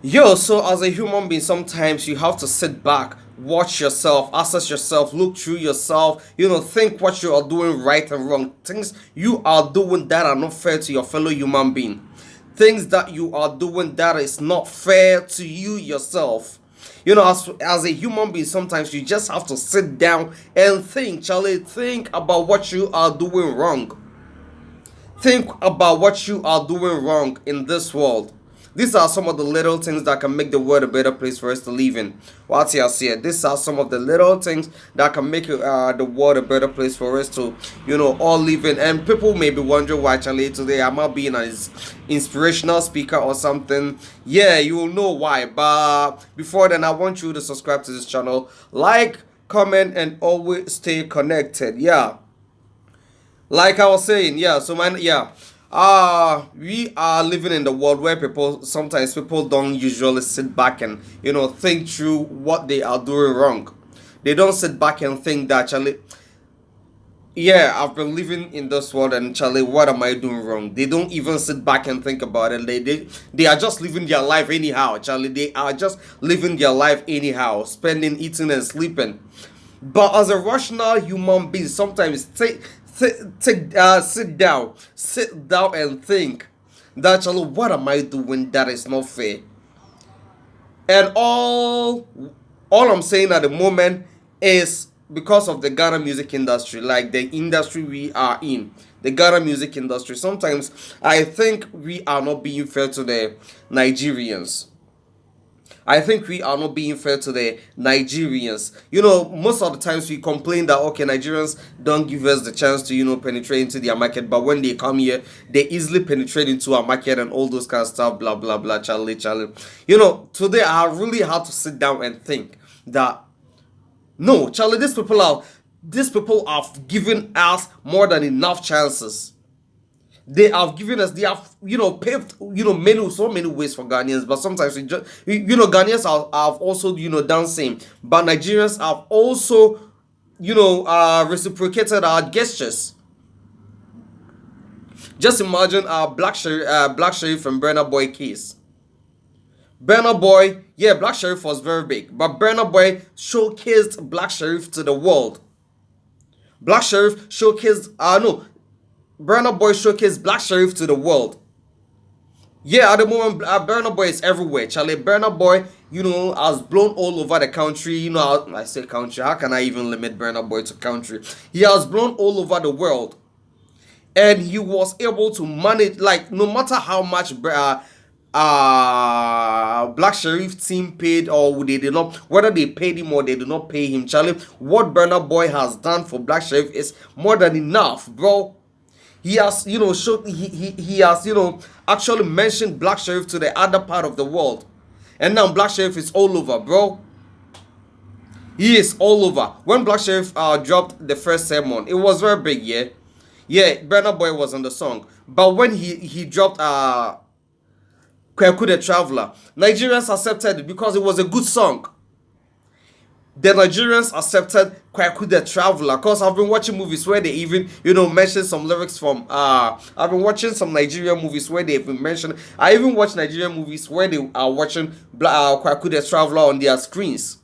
Yo, so as a human being, sometimes you have to sit back, watch yourself, assess yourself, look through yourself, think what you are doing right and wrong. Things you are doing that are not fair to your fellow human being. Things that you are doing that is not fair to you yourself. As a human being, sometimes you just have to sit down and think, Charlie, think about what you are doing wrong. Think about what you are doing wrong in this world. These are some of the little things that can make the world a better place for us to live in. What's here, see it? These are some of the little things that can make the world a better place for us to, all live in. And people may be wondering why, Charlie, today I'm not being an inspirational speaker or something. Yeah, you will know why. But before then, I want you to subscribe to this channel, like, comment, and always stay connected. Yeah. Like I was saying, yeah, so man, yeah. We are living in the world where people don't usually sit back and think through what they are doing wrong. They don't sit back and think that, Charlie, yeah, I've been living in this world, and Charlie, what am I doing wrong? They don't even sit back and think about it. They are just living their life anyhow, Charlie. They are just living their life anyhow, spending, eating, and sleeping. But as a rational human being, sometimes sit down and think that, Charlie, what am I doing that is not fair? And all I'm saying at the moment is because of the Ghana music industry, like the industry we are in, the Ghana music industry. Sometimes I think we are not being fair to the Nigerians. I think we are not being fair to the Nigerians. Most of the times we complain that, okay, Nigerians don't give us the chance to, penetrate into their market, but when they come here, they easily penetrate into our market and all those kind of stuff, blah, blah, blah, Charlie, Charlie. Today I really had to sit down and think that, no, Charlie, these people have given us more than enough chances. They have paved so many ways for Ghanaians, but sometimes we just Ghanaians have also done same, but Nigerians have also reciprocated our gestures. Just imagine our Black Sheriff and Burna Boy case. Burna Boy, yeah, Black Sheriff was very big, but Burna Boy showcased Black Sheriff to the world. Black Sheriff showcased no Burna Boy showcased Black Sheriff to the world. Yeah, at the moment, Burna Boy is everywhere. Charlie, Burna Boy, has blown all over the country. I say country. How can I even limit Burna Boy to country? He has blown all over the world, and he was able to manage. Like, no matter how much Black Sheriff team paid, or they did not, whether they paid him or they did not pay him, Charlie, what Burna Boy has done for Black Sheriff is more than enough, bro. He has, he has, actually mentioned Black Sheriff to the other part of the world. And now Black Sheriff is all over, bro. He is all over. When Black Sheriff dropped the first sermon, it was very big, yeah. Yeah, Burna Boy was on the song. But when he dropped Kwaku the Traveler, Nigerians accepted it because it was a good song. The Nigerians accepted Kwaku the Traveler, because I've been watching movies where they even, mention some lyrics from, I've been watching some Nigerian movies where they've been mentioned. I even watch Nigerian movies where they are watching Kwaku the Traveler on their screens.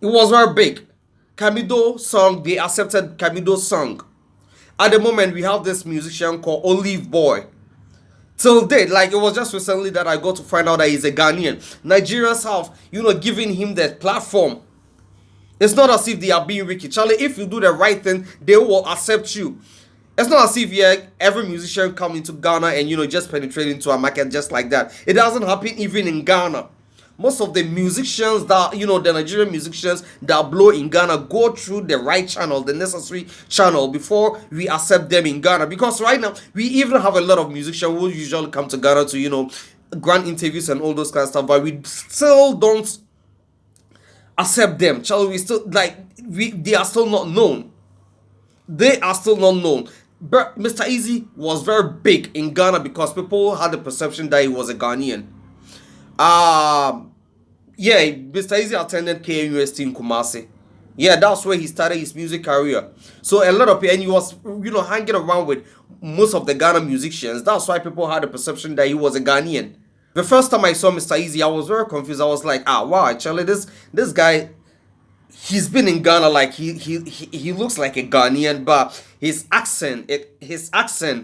It was very big. Kamido song, they accepted Kamido's song. At the moment, we have this musician called Olive Boy. Till date, like, it was just recently that I got to find out that he's a Ghanaian. Nigerians have, given him that platform. It's not as if they are being wicked. Charlie, if you do the right thing, they will accept you. It's not as if every musician come into Ghana and, just penetrate into a market just like that. It doesn't happen even in Ghana. Most of the musicians that, the Nigerian musicians that blow in Ghana go through the right channel, the necessary channel, before we accept them in Ghana. Because right now, we even have a lot of musicians who usually come to Ghana to, grant interviews and all those kind of stuff, but we still don't accept them. Charlie, we still, they are still not known. They are still not known. But Mr. Eazi was very big in Ghana because people had the perception that he was a Ghanaian. Yeah, Mr. Eazi attended KNUST in Kumasi. Yeah, that's where he started his music career. So a lot of people, and he was, hanging around with most of the Ghana musicians. That's why people had the perception that he was a Ghanaian. The first time I saw Mr. Eazi, I was very confused. I was like, ah, wow, actually, this guy, he's been in Ghana, like he looks like a Ghanaian, but his accent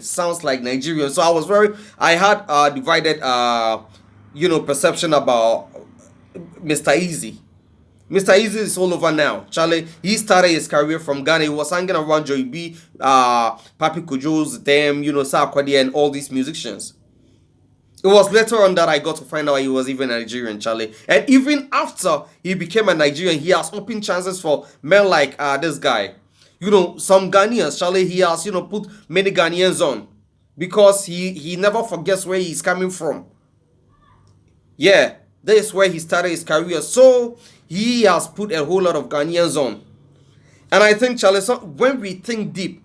sounds like Nigerian. So I had divided perception about Mr. Eazi. Mr. Eazi is all over now. Charlie, he started his career from Ghana. He was hanging around Joy B, Papi Kojo's, them, Sarkodie, and all these musicians. It was later on that I got to find out he was even a Nigerian, Charlie. And even after he became a Nigerian, he has opened chances for men like this guy. Some Ghanaians, Charlie, he has, put many Ghanaians on. Because he never forgets where he's coming from. Yeah, that is where he started his career. So he has put a whole lot of Ghanaians on. And I think, Charlie, when we think deep,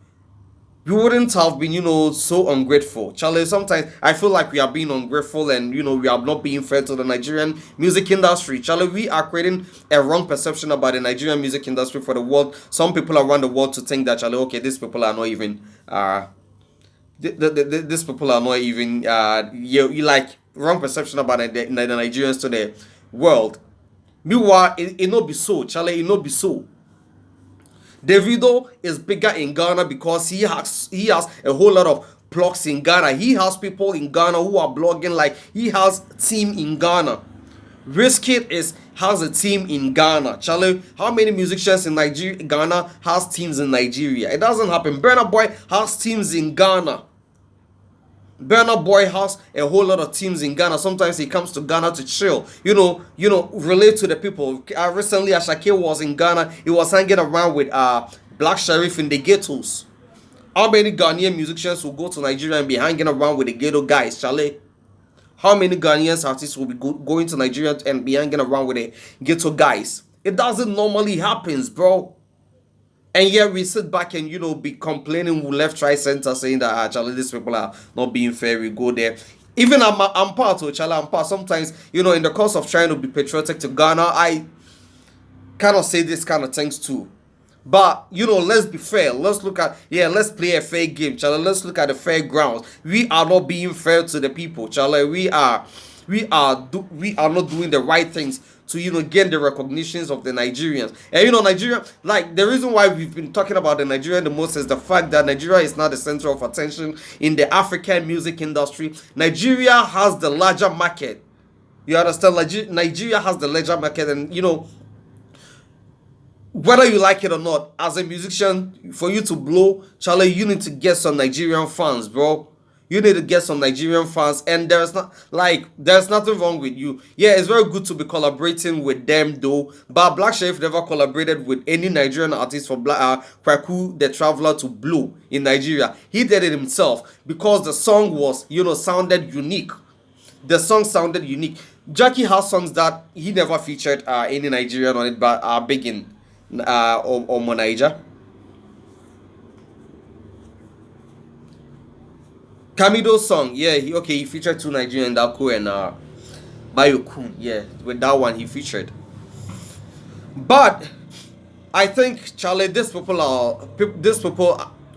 we wouldn't have been, so ungrateful. Charlie, sometimes I feel like we are being ungrateful and, we are not being fair to the Nigerian music industry. Charlie, we are creating a wrong perception about the Nigerian music industry for the world. Some people around the world to think that, Charlie, okay, these people are not even, these people are not even, you like, wrong perception about the Nigerians to the world. Meanwhile, it not be so, Charlie, it not be so. Davido is bigger in Ghana because he has a whole lot of plugs in Ghana. He has people in Ghana who are blogging, like he has team in Ghana. Wizkid has a team in Ghana. Charlie, how many musicians in Ghana has teams in Nigeria? It doesn't happen. Burna Boy has teams in Ghana. Burna Boy has a whole lot of teams in Ghana. Sometimes he comes to Ghana to chill, relate to the people. Recently, Ashake was in Ghana. He was hanging around with Black Sheriff in the ghettos. How many Ghanaian musicians will go to Nigeria and be hanging around with the ghetto guys, Charlie? How many Ghanaian artists will be going to Nigeria and be hanging around with the ghetto guys? It doesn't normally happen, bro. And yet we sit back and be complaining left, right, center, saying that Charlie, these people are not being fair. We go there. Even I'm part of Charlie. I'm part. Sometimes in the course of trying to be patriotic to Ghana, I kind of say this kind of things too. But let's be fair. Let's let's play a fair game, Charlie. Let's look at the fair grounds. We are not being fair to the people, Charlie. We are not doing the right things to gain the recognitions of the Nigerians. And Nigeria, like the reason why we've been talking about the Nigerian the most is the fact that Nigeria is not the center of attention in the African music industry. Nigeria has the larger market. You understand? Nigeria has the larger market, and whether you like it or not, as a musician, for you to blow, Charlie, you need to get some Nigerian fans, bro. You need to get some Nigerian fans, and there's nothing wrong with you. Yeah, it's very good to be collaborating with them though. But Black Sheriff never collaborated with any Nigerian artist for Kwaku the Traveler to blow in Nigeria. He did it himself because the song was, sounded unique. The song sounded unique. Jackie has songs that he never featured any Nigerian on it, but are big in Niger. Kamido's song, yeah, he featured two Nigerian, Daku and Bayokun, yeah, with that one he featured. But I think, Charlie, these people,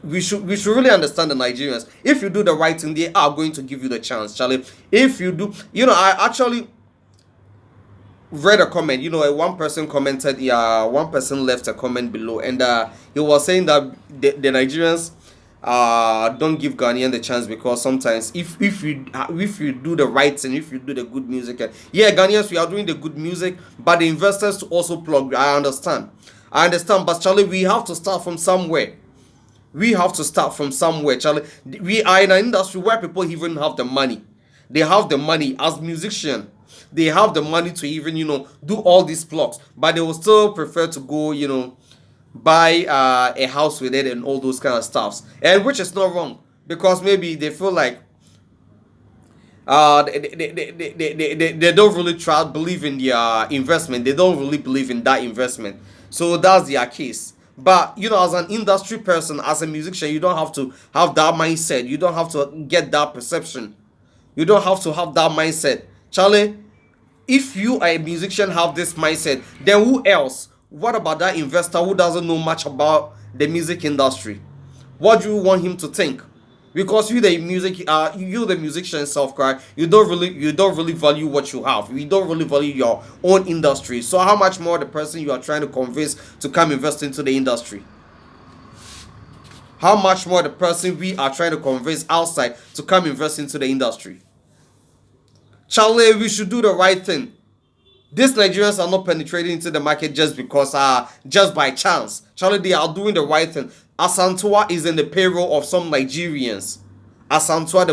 we should really understand the Nigerians. If you do the right thing, they are going to give you the chance, Charlie. If you do, I actually read a comment. One person commented, one person left a comment below, and he was saying that the Nigerians don't give Ghanaian the chance because sometimes if you do the right thing, if you do the good music, and Ghanaians, we are doing the good music, but the investors to also plug. I understand, but Charlie, we have to start from somewhere. Charlie. We are in an industry where people even have the money. They have the money as musicians. They have the money to even do all these plugs, but they will still prefer to go buy a house with it and all those kind of stuffs, and which is not wrong because maybe they feel like they don't really believe in their investment. They don't really believe in that investment, so that's their case. But as an industry person, as a musician, you don't have to have that mindset. You don't have to get that perception. You don't have to have that mindset, Charlie. If you are a musician, have this mindset, then who else? What about that investor who doesn't know much about the music industry? What do you want him to think? because you the music you the musician self cry, you don't really value what you have, you don't really value your own industry. So how much more the person you are trying to convince to come invest into the industry? How much more the person we are trying to convince outside to come invest into the industry? Charlie, we should do the right thing. These Nigerians are not penetrating into the market just because just by chance. Charlie, they are doing the right thing. Asantua is in the payroll of some Nigerians. Asantua,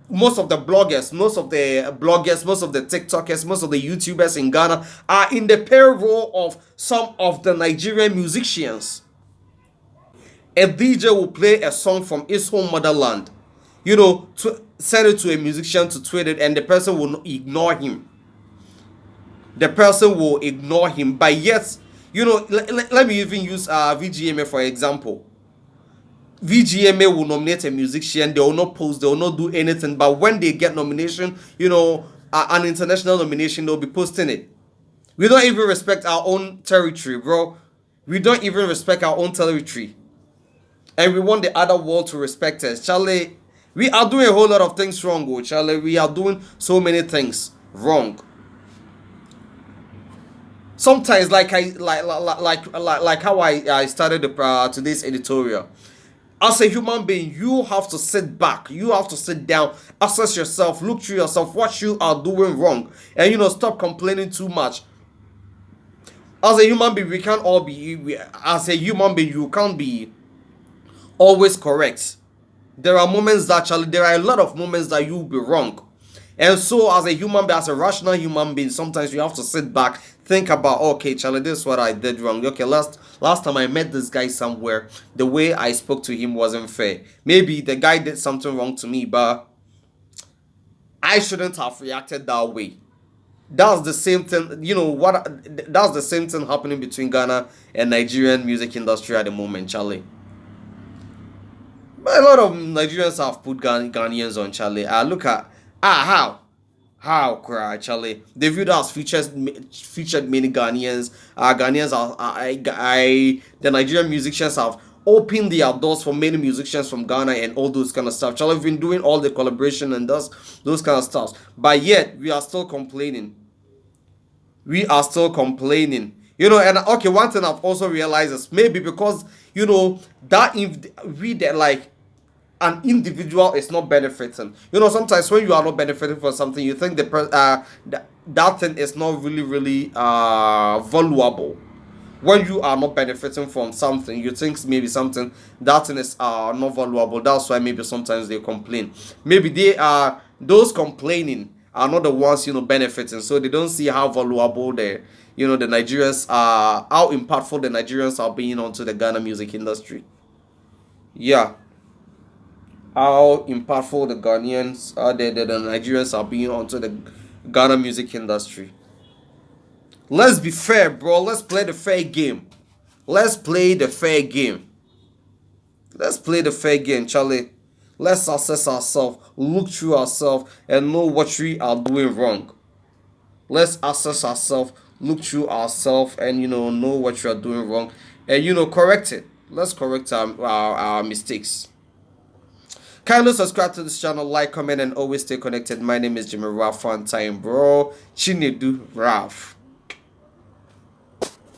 most of the bloggers, most of the TikTokers, most of the YouTubers in Ghana are in the payroll of some of the Nigerian musicians. A DJ will play a song from his home motherland, to send it to a musician to tweet it, and the person will ignore him. The person will ignore him. But yet, let me even use VGMA for example. VGMA will nominate a musician, they will not post, they will not do anything. But when they get nomination, an international nomination, they'll be posting it. We don't even respect our own territory, bro. We don't even respect our own territory. And we want the other world to respect us. Charlie, we are doing a whole lot of things wrong, oh, Charlie. We are doing so many things wrong. Sometimes, like how I started today's editorial. As a human being, you have to sit back, you have to sit down, assess yourself, look through yourself, what you are doing wrong, and stop complaining too much. As a human being, we can't all be as a human being, you can't be always correct. There are moments that there are a lot of moments that you'll be wrong. And so as a human being, as a rational human being, sometimes you have to sit back, think about, okay, Charlie, this is what I did wrong. Okay, last time I met this guy somewhere, the way I spoke to him wasn't fair. Maybe the guy did something wrong to me, but I shouldn't have reacted that way. That's the same thing, that's the same thing happening between Ghana and Nigerian music industry at the moment, Charlie. But a lot of Nigerians have put Ghanaians on, Charlie. Look at how cry, Charlie. The video has featured many Ghanaians. Ghanaians the Nigerian musicians have opened their doors for many musicians from Ghana and all those kind of stuff. Charlie, we've been doing all the collaboration and those kind of stuff, but yet we are still complaining. We are still complaining. And okay, one thing I've also realized is maybe because that if we like an individual is not benefiting. Sometimes when you are not benefiting from something, you think that thing is not really valuable. When you are not benefiting from something, you think maybe something that thing is not valuable. That's why maybe sometimes they complain. Maybe they are those complaining are not the ones benefiting, so they don't see how valuable the Nigerians are, how impactful the Nigerians are being onto the Ghana music industry. Yeah, how impactful the Ghanaians are, the Nigerians are being onto the Ghana music industry. Let's be fair, bro. Let's play the fair game. Let's play the fair game. Let's play the fair game, Charlie. Let's assess ourselves, look through ourselves, and know what we are doing wrong. Let's assess ourselves, look through ourselves, and know what we are doing wrong, and correct it. Let's correct our mistakes. Kindly subscribe to this channel, like, comment, and always stay connected. My name is Jimmy Ralph. Fun time, bro. Chinedu Ralph.